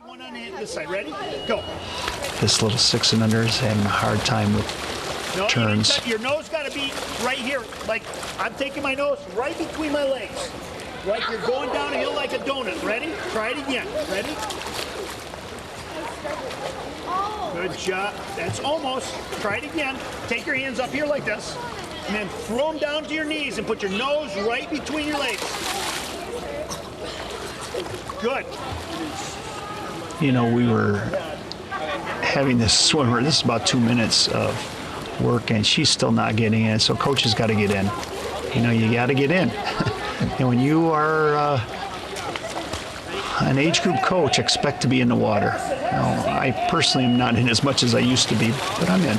One on this side. Ready? Go. This little 6 and under is having a hard time with turns. Your nose got to be right here. Like I'm taking my nose right between my legs. Like you're going down a hill like a donut. Ready? Try it again. Ready? Good job. That's almost. Try it again. Take your hands up here like this. And then throw them down to your knees and put your nose right between your legs. Good. You know, we were having this swimmer. This is about 2 minutes of work, and she's still not getting in. So coach has got to get in. You know, you got to get in. And when you are an age group coach, expect to be in the water. Now, I personally am not in as much as I used to be, but I'm in.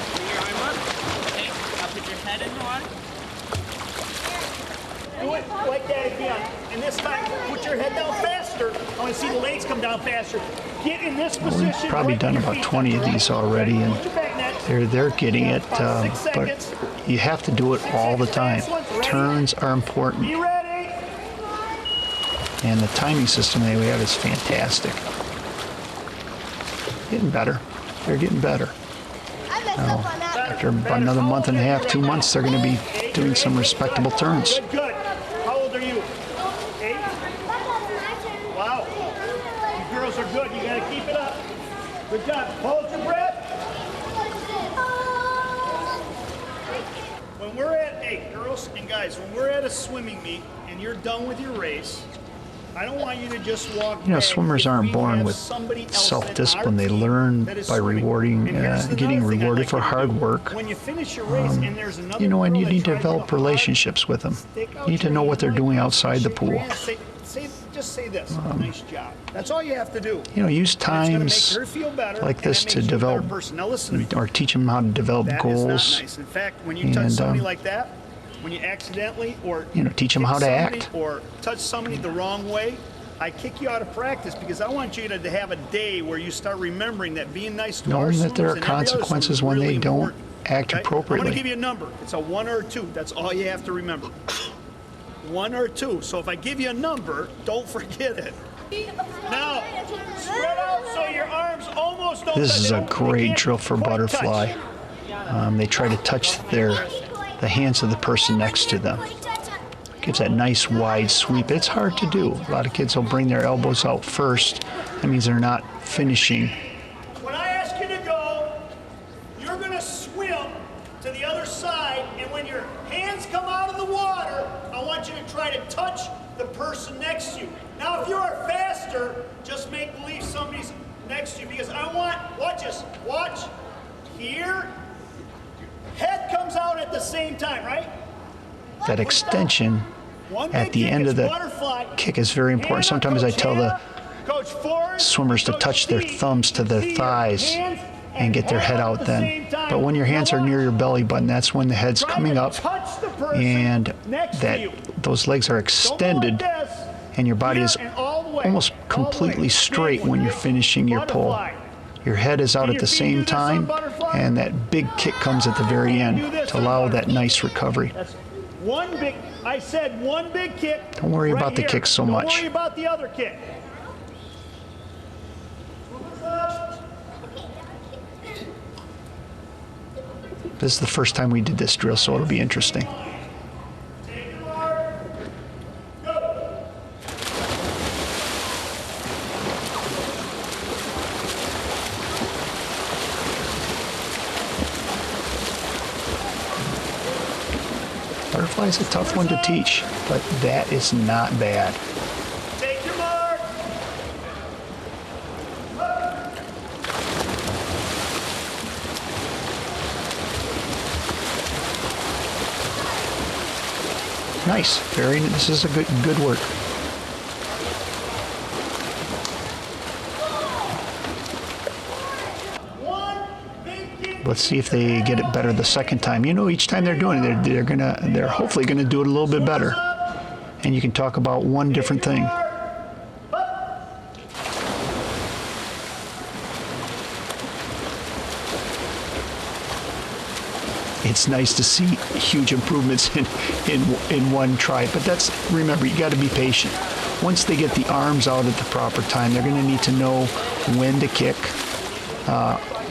Do it like that again. And this time, put your head down faster. I want to see the legs come down faster. Get in this position. We've probably done about 20 of these already, and they're getting it, but you have to do it all the time. Turns are important. Be ready. And the timing system that we have is fantastic. Getting better. They're getting better. Now, after about another month and a half, 2 months, they're going to be doing some respectable turns. Good. How old are you? 8? Wow. You girls are good. You got to keep it up. Good job. Hold your breath. When we're at, hey, girls and guys, when we're at a swimming meet and you're done with your race, I don't want you to just walk. You know, swimmers aren't born with self-discipline. They learn by rewarding, getting rewarded for hard work. When you finish your race and there's another, you know, and you need to develop relationships with them. You need to know what they're doing outside the pool. Just say this, nice job. That's all you have to do. You know, use times like this to develop, or teach them how to develop goals. That is not nice. In fact, when you touch somebody like that, when you accidentally or teach them how to act or touch somebody the wrong way, I kick you out of practice because I want you to have a day where you start remembering that being nice to knowing that there are consequences when they don't act appropriately. I'm going to give you a number. It's a 1 or a 2. That's all you have to remember. 1 or 2. So if I give you a number, don't forget it. Now, spread out so your arms almost don't touch. This is a great drill for butterfly. They try to touch the hands of the person next to them. Gives that nice wide sweep. It's hard to do. A lot of kids will bring their elbows out first. That means they're not finishing. When I ask you to go, you're going to swim to the other side, and when your hands come out of the water, I want you to try to touch the person next to you. Now, if you are faster, just make believe somebody's next to you, because I want, watch this, watch, here, head comes out at the same time, right? That extension at the end of the kick is very important. Sometimes I tell the swimmers to touch their thumbs to their thighs and get their head out then. But when your hands are near your belly button, that's when the head's coming up and those legs are extended and your body is almost completely straight when you're finishing your pull. Your head is out at the same time, and that big kick comes at the very end to allow that nice recovery. I said one big kick. Don't worry about the kick so much. Don't worry about the other kick. This is the first time we did this drill, so it'll be interesting. Butterfly is a tough one to teach, but that is not bad. Take your mark. Nice. This is a good work. Let's see if they get it better the second time. You know, each time they're doing it, they're hopefully gonna do it a little bit better. And you can talk about one different thing. it's nice to see huge improvements in one try. But remember, you got to be patient. Once they get the arms out at the proper time, they're going to need to know when to kick.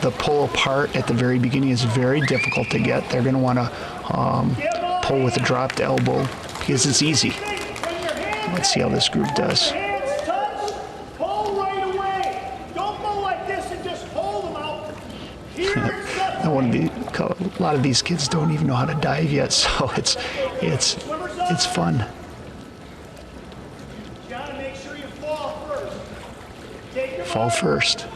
The pull apart at the very beginning is very difficult to get. They're going to want to pull with a dropped elbow because it's easy. Let's see how this group does. A lot of these kids don't even know how to dive yet, so it's fun. Fall first.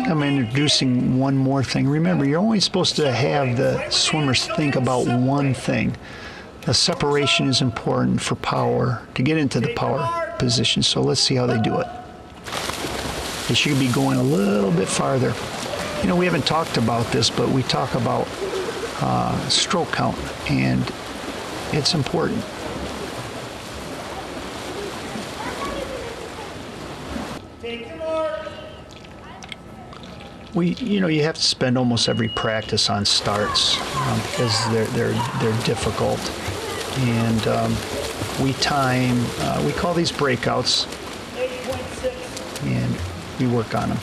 I'm introducing one more thing. Remember, you're only supposed to have the swimmers think about one thing. The separation is important for power, to get into the power position. So let's see how they do it. They should be going a little bit farther. You know, we haven't talked about this, but we talk about stroke count, and it's important. You have to spend almost every practice on starts because they're difficult, and we call these breakouts, and we work on them.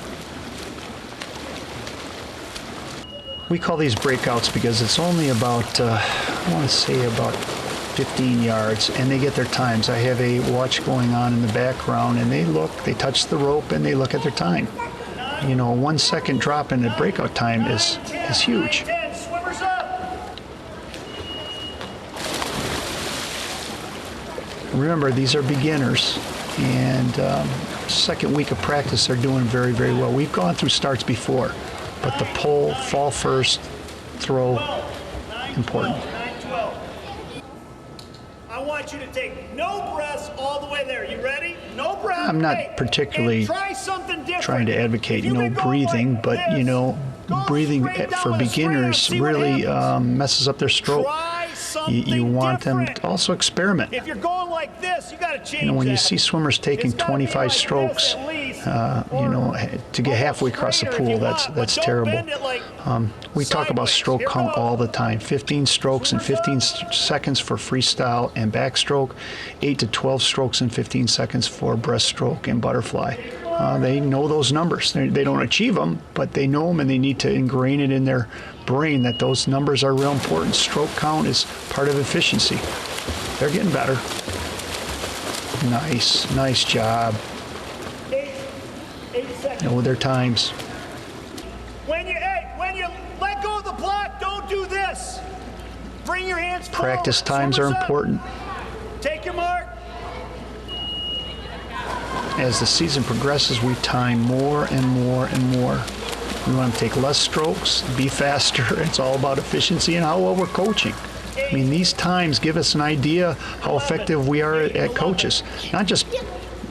We call these breakouts because it's only about I want to say about 15 yards, and they get their times. I have a watch going on in the background, and they touch the rope, and they look at their time. You know, a 1 second drop in the breakout time is huge. Remember, these are beginners, and second week of practice, they're doing very, very well. We've gone through starts before, but the pull, fall first, throw, important. I want you to take no breaths all the way there. You ready? No breath. I'm not particularly trying to advocate no breathing, but breathing for beginners really messes up their stroke. You want them to also experiment. If you're going like this, you got to change when you see swimmers taking 25 strokes, to get halfway across the pool, that's terrible. We talk about stroke count all the time. 15 strokes in 15 seconds for freestyle and backstroke, 8 to 12 strokes in 15 seconds for breaststroke and butterfly. They know those numbers. They don't achieve them, but they know them, and they need to ingrain it in their brain that those numbers are real important. Stroke count is part of efficiency. They're getting better. Nice job. 8 seconds. Know their times. When you let go of the block, don't do this. Bring your hands forward. Practice times are important. Take your mark. As the season progresses, we time more and more and more. We want to take less strokes, be faster. It's all about efficiency and how well we're coaching. I mean, these times give us an idea how effective we are at coaches. Not just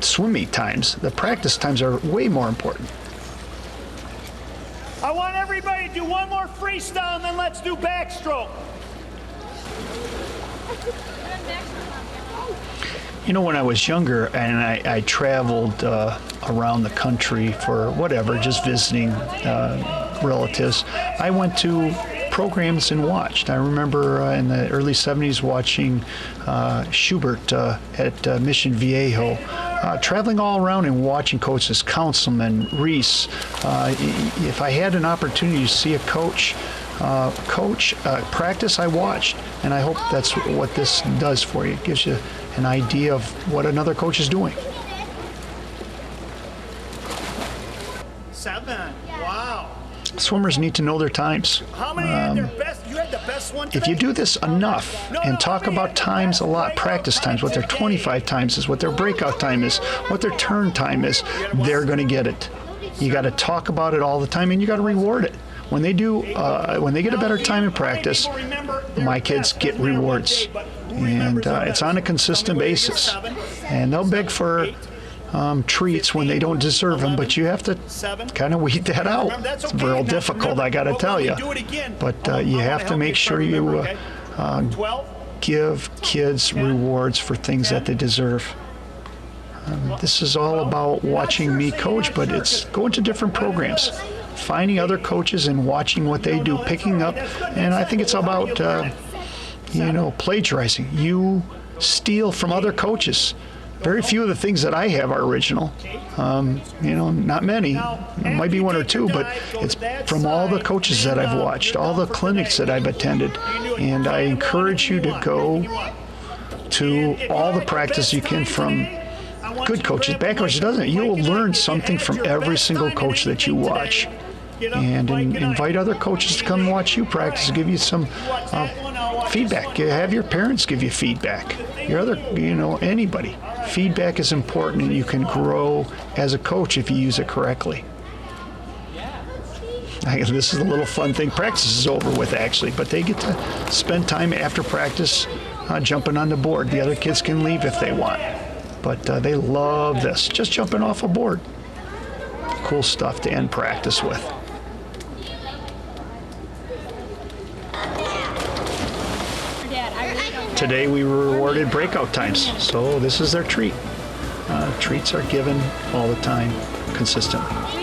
swim meet times. The practice times are way more important. I want everybody to do one more freestyle, and then let's do backstroke. You know, when I was younger and I traveled around the country for whatever, just visiting relatives, I went to programs and watched. I remember in the early 70s watching Schubert at Mission Viejo, traveling all around and watching coaches, Councilman, Reese. If I had an opportunity to see a coach practice, I watched, and I hope that's what this does for you. It gives you an idea of what another coach is doing. 7. Wow. Swimmers need to know their times. How many had their best? You had the best one today? If you do this enough and talk about times a lot, practice times, what their 25 times is, what their breakout time is, what their turn time is, they're going to get it. You got to talk about it all the time, and you got to reward it. When they do, when they get a better time in practice, my kids get rewards. And it's on a consistent basis. And they'll beg for treats when they don't deserve them, but you have to kind of weed that out. It's real difficult, I got to tell you. But you have to make sure you give kids rewards for things that they deserve. This is all about watching me coach, but it's going to different programs, finding other coaches and watching what they do, picking up, and I think it's about, plagiarizing. You steal from other coaches. Very few of the things that I have are original. Not many. It might be one or two, but it's from all the coaches that I've watched, all the clinics that I've attended. And I encourage you to go to all the practice you can from good coaches. Bad coaches doesn't. You will learn something from every single coach that you watch. And invite other coaches to come watch you practice, give you some feedback. Have your parents give you feedback. Your other, anybody. Feedback is important, and you can grow as a coach if you use it correctly. This is a little fun thing. Practice is over with, actually, but they get to spend time after practice jumping on the board. The other kids can leave if they want, but they love this, just jumping off a board. Cool stuff to end practice with. Today we were rewarded breakout times, so this is their treat. Treats are given all the time, consistently.